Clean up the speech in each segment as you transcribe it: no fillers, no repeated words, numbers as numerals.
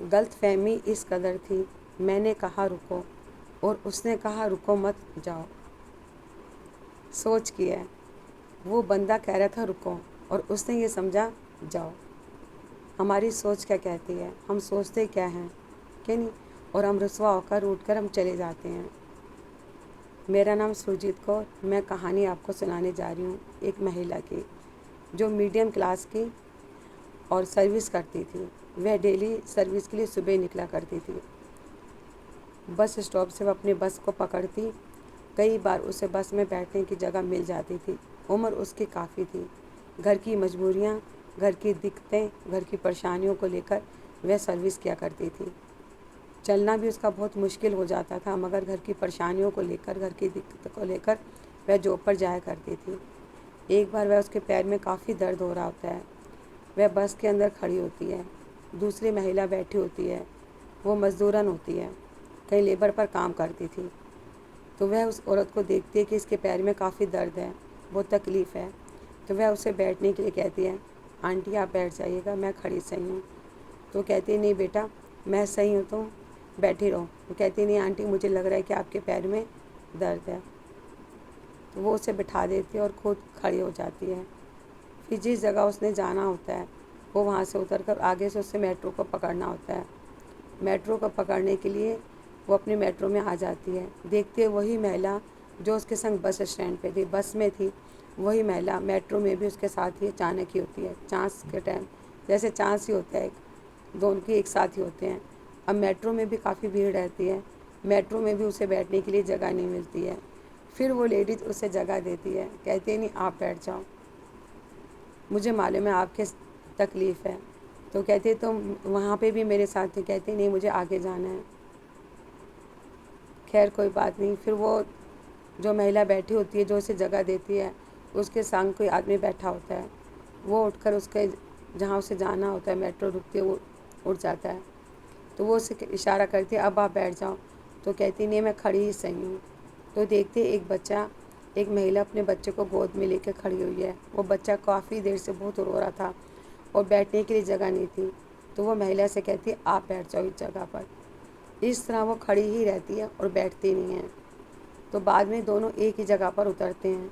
गलतफहमी इस कदर थी, मैंने कहा रुको और उसने कहा रुको मत जाओ। सोच की है, वो बंदा कह रहा था रुको और उसने ये समझा जाओ। हमारी सोच क्या कहती है, हम सोचते क्या हैं कि नहीं, और हम रुसवा होकर उठकर हम चले जाते हैं। मेरा नाम सुरजीत कौर, मैं कहानी आपको सुनाने जा रही हूँ एक महिला की जो मीडियम क्लास की और सर्विस करती थी। वह डेली सर्विस के लिए सुबह निकला करती थी। बस स्टॉप से वह अपनी बस को पकड़ती। कई बार उसे बस में बैठने की जगह मिल जाती थी। उम्र उसकी काफ़ी थी। घर की मजबूरियाँ, घर की दिक्कतें, घर की परेशानियों को लेकर वह सर्विस किया करती थी। चलना भी उसका बहुत मुश्किल हो जाता था, मगर घर की परेशानियों को लेकर, घर की दिक्कत को लेकर वह जॉब पर जाया करती थी। एक बार वह उसके पैर में काफ़ी दर्द हो रहा होता है। वह बस के अंदर खड़ी होती है, दूसरी महिला बैठी होती है। वो मज़दूरन होती है, कहीं लेबर पर काम करती थी। तो वह उस औरत को देखती है कि इसके पैर में काफ़ी दर्द है, बहुत तकलीफ़ है। तो वह उसे बैठने के लिए कहती है, आंटी आप बैठ जाइएगा, मैं खड़ी सही हूँ। तो कहती है नहीं बेटा, मैं सही हूँ, तो बैठी रहो। तो कहती है नहीं आंटी, मुझे लग रहा है कि आपके पैर में दर्द है। तो वो उसे बिठा देती है और खुद खड़ी हो जाती है। फिर जिस जगह उसने जाना होता है वो वहाँ से उतरकर आगे से उससे मेट्रो को पकड़ना होता है। मेट्रो को पकड़ने के लिए वो अपनी मेट्रो में आ जाती है। देखती है वही महिला जो उसके संग बस स्टैंड पे थी, बस में थी, वही महिला मेट्रो में भी उसके साथ ही अचानक ही होती है। चांस के टाइम जैसे चांस ही होता है, दोनों के एक साथ ही होते हैं। अब मेट्रो में भी काफ़ी भीड़ रहती है, मेट्रो में भी उसे बैठने के लिए जगह नहीं मिलती है। फिर वो लेडीज़ उसे जगह देती है, कहती है नहीं आप बैठ जाओ, मुझे मालूम है आपके तकलीफ़ है। तो कहती है तुम वहाँ पे भी मेरे साथ थी। कहती नहीं मुझे आगे जाना है। खैर कोई बात नहीं। फिर वो जो महिला बैठी होती है, जो उसे जगह देती है, उसके संग कोई आदमी बैठा होता है। वो उठकर उसके जहाँ उसे जाना होता है, मेट्रो रुकती है, वो उठ जाता है। तो वो उसे इशारा करती है अब आप बैठ जाओ। तो कहती नहीं मैं खड़ी ही सही हूँ। तो देखते एक महिला अपने बच्चे को गोद में लेकर खड़ी हुई है। वो बच्चा काफ़ी देर से बहुत रो रहा था और बैठने के लिए जगह नहीं थी। तो वो महिला से कहती है आप बैठ जाओ इस जगह पर। इस तरह वो खड़ी ही रहती है और बैठती नहीं है। तो बाद में दोनों एक ही जगह पर उतरते हैं।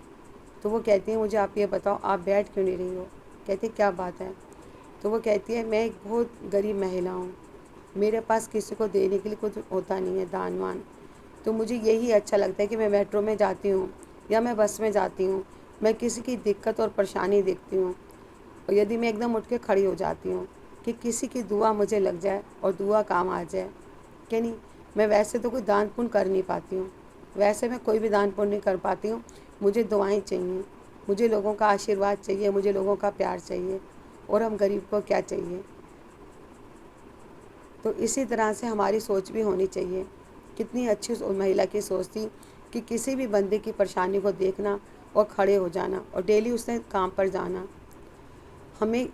तो वो कहती है मुझे आप ये बताओ आप बैठ क्यों नहीं रही हो। कहती क्या बात है। तो वो कहती है मैं एक बहुत गरीब महिला हूँ, मेरे पास किसी को देने के लिए कुछ होता नहीं है दान वान। तो मुझे यही अच्छा लगता है कि मैं मेट्रो में जाती हूँ या मैं बस में जाती हूँ, मैं किसी की दिक्कत और परेशानी देखती हूँ और यदि मैं एकदम उठ के खड़ी हो जाती हूँ कि किसी की दुआ मुझे लग जाए और दुआ काम आ जाए कि नहीं। मैं वैसे तो कोई दान पुण्य कर नहीं पाती हूँ, वैसे मैं कोई भी दान पुण्य नहीं कर पाती हूँ। मुझे दुआएं चाहिए, मुझे लोगों का आशीर्वाद चाहिए, मुझे लोगों का प्यार चाहिए, और हम गरीब को क्या चाहिए। तो इसी तरह से हमारी सोच भी होनी चाहिए। कितनी अच्छी उस महिला की सोच थी कि किसी भी बंदे की परेशानी को देखना और खड़े हो जाना और डेली उसने काम पर जाना। हमें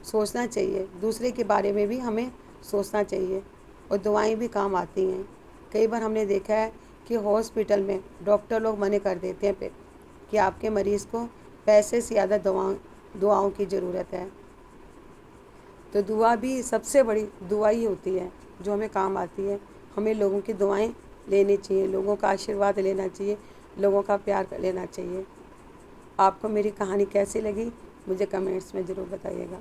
सोचना चाहिए, दूसरे के बारे में भी हमें सोचना चाहिए, और दुआएं भी काम आती हैं। कई बार हमने देखा है कि हॉस्पिटल में डॉक्टर लोग मना कर देते हैं कि आपके मरीज़ को पैसे से ज़्यादा दुआओं की ज़रूरत है। तो दुआ भी सबसे बड़ी दुआ ही होती है जो हमें काम आती है। हमें लोगों की दुआएं लेनी चाहिए, लोगों का आशीर्वाद लेना चाहिए, लोगों का प्यार लेना चाहिए। आपको मेरी कहानी कैसी लगी मुझे कमेंट्स में ज़रूर बताइएगा।